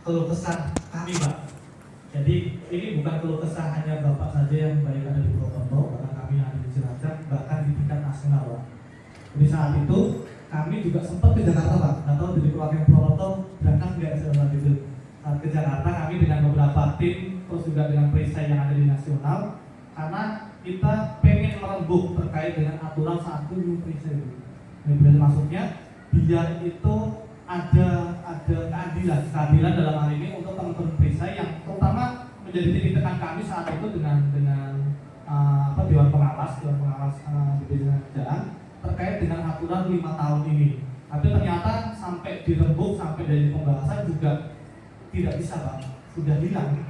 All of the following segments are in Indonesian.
keluh kesah kami, Pak. Jadi ini bukan keluh kesah hanya Bapak saja yang baik ada di Purwokerto, bahkan kami yang ada di Cilacap, bahkan di tingkat nasional, Pak. Jadi saat itu kami juga sempat ke Jakarta, Pak. Nggak tahu dari perwakilan Purwokerto berangkat nggak saat itu. Saat ke Jakarta kami dengan beberapa tim, terus juga dengan perisai yang ada di nasional, karena kita pengen merembuk terkait dengan aturan saat itu perisai itu. Ini maksudnya biar itu ada keadilan dalam hal ini untuk teman-teman perisai yang terutama menjadi titik tekan kami saat itu dengan Dewan Pengawas di Kerajaan terkait dengan aturan 5 tahun ini. Tapi ternyata sampai dirembuk, sampai dari pembahasan juga tidak bisa, Pak, sudah hilang.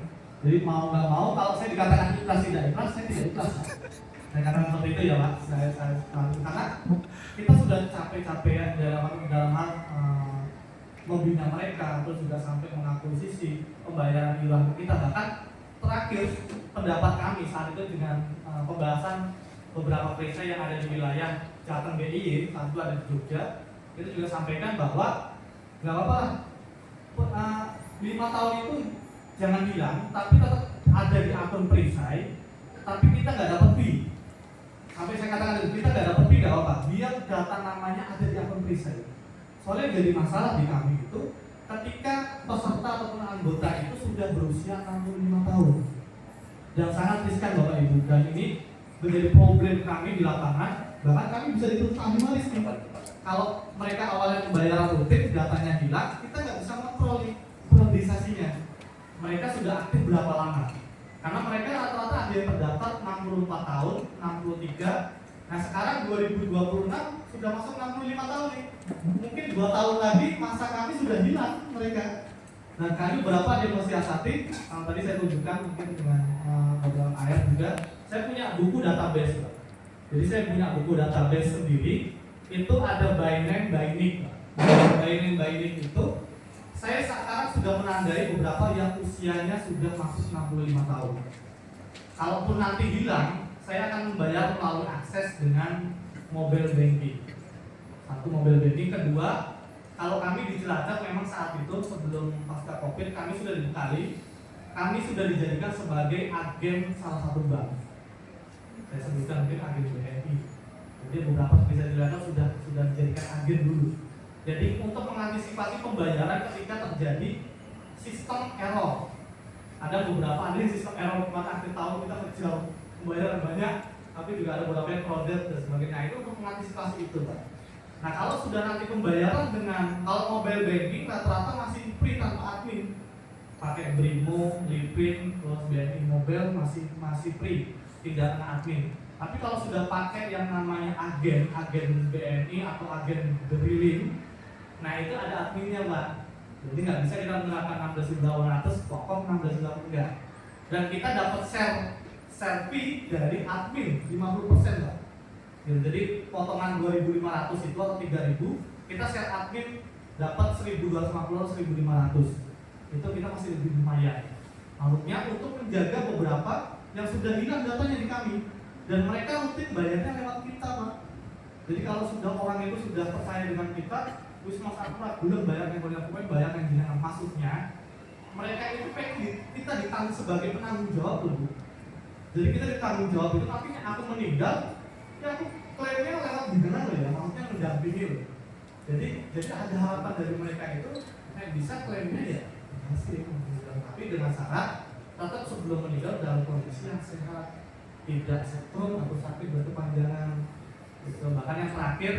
Jadi mau nggak mau, kalau saya dikatakan ikhlas tidak ikhlas, saya tidak ikhlas. Saya katakan seperti itu ya, Pak. Karena kita sudah capek-capek dalam hal membina mereka, terus juga sampai mengakuisisi pembayaran iuran kita. Bahkan terakhir pendapat kami saat itu dengan pembahasan beberapa perisai yang ada di wilayah Jateng DIY, saat itu ada di Jogja, itu juga sampaikan bahwa nggak apa-apa lah, 5 tahun itu jangan hilang, tapi tetap ada di akun perisai, tapi kita nggak dapat fee. Sampai saya katakan kita nggak dapat fee, nggak apa-apa, biar data namanya ada di akun perisai. Soalnya jadi masalah di kami itu ketika peserta ataupun anggota itu sudah berusia 65 tahun dan sangat riskan, Bapak Ibu, dan ini menjadi problem kami di lapangan. Bahkan kami bisa dituntut ahli waris nih, Pak. Kalau mereka awalnya pembayaran rutin, datanya hilang, kita nggak bisa kontrol periodisasinya. Mereka sudah aktif berapa lama? Karena mereka rata-rata ada yang terdaftar 64 tahun, 63. Nah sekarang 2026 sudah masuk 65 tahun nih. Mungkin 2 tahun lagi masa kami sudah hilang mereka. Nah kami berapa yang mensiasati, tadi saya tunjukkan mungkin dengan beberapa ayat juga. Saya punya buku database, Pak. Jadi saya punya buku database sendiri. Itu ada by name, by nick, Pak. By name, by nick itu saya sekarang sudah menandai beberapa yang usianya sudah masuk 65 tahun. Kalaupun nanti hilang, saya akan membayar melalui akses dengan mobile banking. Satu, mobile banking. Kedua, kalau kami di Cilacap memang saat itu sebelum pasca Covid kami sudah dibekali, kami sudah dijadikan sebagai agen salah satu bank. Saya sebutkan mungkin agen BNI. Jadi beberapa bisa Cilacap sudah dijadikan agen dulu. Jadi untuk mengantisipasi pembayaran ketika terjadi sistem error. Ada beberapa sistem error kemarin akhir tahun kita kerja pembayaran banyak, tapi juga ada beberapa yang frauded dan sebagainya. Itu untuk mengantisipasi itu, Pak. Nah kalau sudah nanti pembayaran dengan kalau mobile banking rata-rata masih free tanpa admin, pakai Brimo, Lipin, terus BNI Mobile masih free, tidak kena admin. Tapi kalau sudah pakai yang namanya agen BNI atau agen Drilling, nah itu ada adminnya, Pak. Jadi nggak bisa kita menerapkan 16.800 pokok 16.800 enggak. Dan kita dapat share fee dari admin 50%, Pak. Jadi potongan 2.500 itu atau 3.000, kita share admin dapat 1.250 atau 1.500. Itu kita masih lebih lumayan. Maksudnya untuk menjaga beberapa yang sudah hilang datanya di kami, dan mereka rutin bayarnya lewat kita, Pak. Jadi kalau sudah orang itu sudah percaya dengan kita, wis mas aku bulan bayar yang bayar yang jenengan masuknya, mereka itu pengen kita ditanggung sebagai penanggung jawab loh, Bu. Jadi kita ditanggung jawab itu, tapi aku meninggal, ya aku klaimnya lewat jenengan loh ya, maksudnya mendampingi loh. Jadi ada harapan dari mereka itu, bisa klaimnya ya masih meninggal, tapi dengan syarat tetap sebelum meninggal dalam kondisi yang sehat, tidak setrum atau sakit berkepanjangan. Gitu. Bahkan yang terakhir,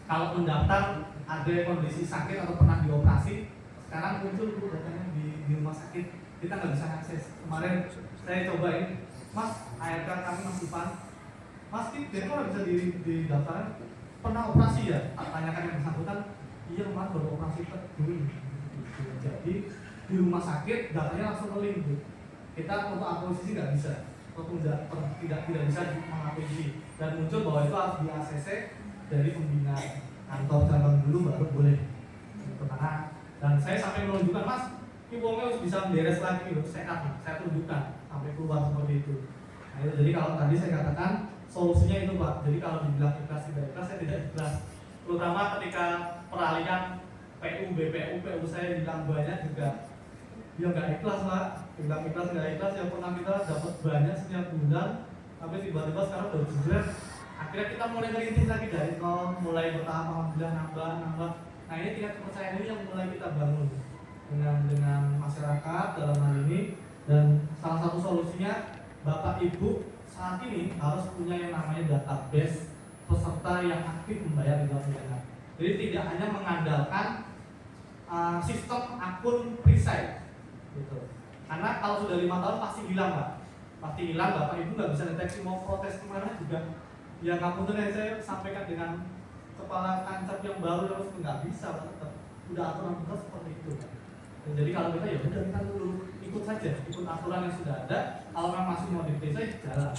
kalau mendaftar ada kondisi sakit atau pernah dioperasi, sekarang muncul datanya di rumah sakit, kita nggak bisa akses. Kemarin saya cobain, Mas, ARK kami Mas Ipan, Mas, dia kok bisa didaftarin, pernah operasi ya? Tanyakan yang bersangkutan, iya Mas baru operasi dulu. Jadi di rumah sakit datanya langsung link. Kita untuk akuisisi nggak bisa, ataupun tidak bisa mengakuisisi, dan muncul bahwa itu harus di ACC dari pembina kantor cabang dulu baru boleh. Dan saya sampai menunjukkan, Mas, ini uangnya harus bisa beres lagi, sehat. Saya tunjukkan sampai keluar seperti itu. Nah, itu jadi kalau tadi saya katakan solusinya itu, Pak. Jadi kalau dibilang ikhlas tidak ikhlas, saya tidak ikhlas. Terutama ketika peralihan PU, BPU saya bilang banyak juga Ya nggak ikhlas Pak, nggak ikhlas yang pernah kita dapat banyak setiap bulan, tapi tiba-tiba sekarang udah jebret. Akhirnya kita mulai ngerintis lagi dari nol, mulai bertahap alhamdulillah nambah. Nah ini tingkat kepercayaan ini yang mulai kita bangun dengan masyarakat dalam hal ini, dan salah satu solusinya Bapak Ibu saat ini harus punya yang namanya database peserta yang aktif membayar di dalam pidana. Jadi tidak hanya mengandalkan sistem akun preside gitu. Karena kalau sudah 5 tahun pasti hilang Pak, pasti hilang. Bapak Ibu nggak bisa deteksi mau protes kemana juga. Ya kamu tuh saya sampaikan dengan kepala kancap yang baru terus nggak bisa Pak, tetap udah aturan kita seperti itu. Dan jadi kalau kita ya udah kita dulu ikut saja, ikut aturan yang sudah ada. Kalau memang masih mau dipreside jalan.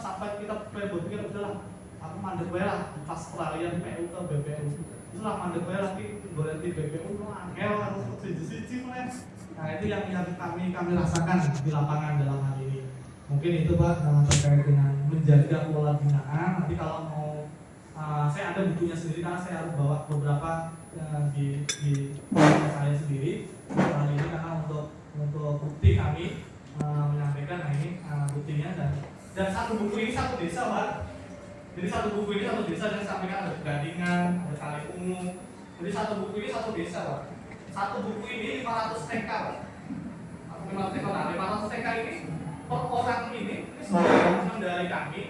Sampai kita berpikir udahlah, aku mandek wae lah pas peralihan PU ke BPU. Itulah mandek wae lagi berarti BPU itu angel harus siji-siji Mas. Nah, itu yang kami rasakan di lapangan dalam hal ini. Mungkin itu Pak terkait dengan menjaga pola binaan. Nanti kalau mau saya ada bukunya sendiri karena saya harus bawa beberapa di saya sendiri hal ini karena untuk bukti kami menyampaikan. Nah ini buktinya dan satu buku ini satu desa Pak. Jadi satu buku ini satu desa yang sampaikan ada Gadingan, ada Kali Ungu. Jadi satu buku ini satu desa Pak. Satu buku ini 500 TK Pak. 500 TK, nah 500 TK ini per orang ini sebagai dari kami,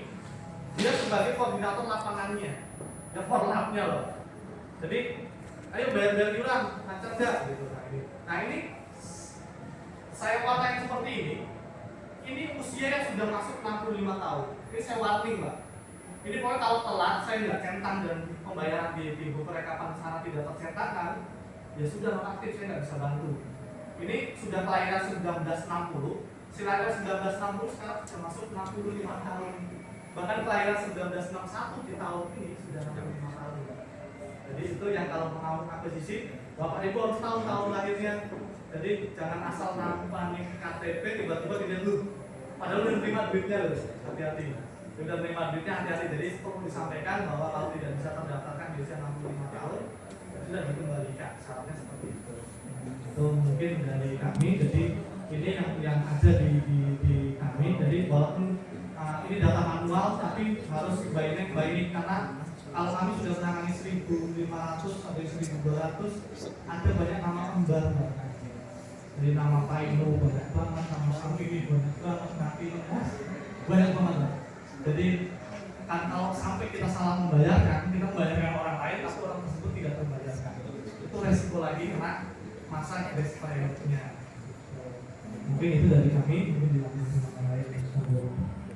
dia sebagai koordinator lapangannya, ya forlapnya loh. Jadi ayo bayar iuran, macam enggak gitu. Nah ini saya warnai seperti ini usia yang sudah masuk 65 tahun. Ini saya warning Pak. Ini pokoknya kalau telat, saya nggak centang dan pembayaran di buku rekapan sana tidak tercetakkan, ya sudah non aktif, saya nggak bisa bantu. Ini sudah kelahiran 1960, si kelahiran 1960 sekarang sudah masuk 65 tahun. Bahkan kelahiran 1961 di tahun ini sudah 65 tahun. Jadi itu yang kalau mau akuisisi, Bapak Ibu harus tahu tahun lahirnya. Jadi jangan asal nampanin KTP tiba-tiba tidak lu. Padahal udah terima duitnya loh, hati-hati. Sudah terima duitnya hati-hati. Jadi perlu disampaikan bahwa kalau tidak bisa terdaftarkan di usia 65 tahun sudah dikembalikan. Syaratnya seperti itu. Itu mungkin dari kami. Jadi ini yang ada di kami. Jadi walaupun ini data manual tapi harus kebaini karena kalau kami sudah menangani 1.500 sampai 1.200 ada banyak nama kembar. Jadi nama Paino banyak banget, nama Samini banyak banget, tapi banyak banget. Jadi kan kalau sampai kita salah membayarkan, kita membayarkan orang lain tapi orang tersebut tidak terbayarkan, itu resiko lagi karena masa expirednya. Mungkin itu dari kami, mungkin dilanjutkan sama lain.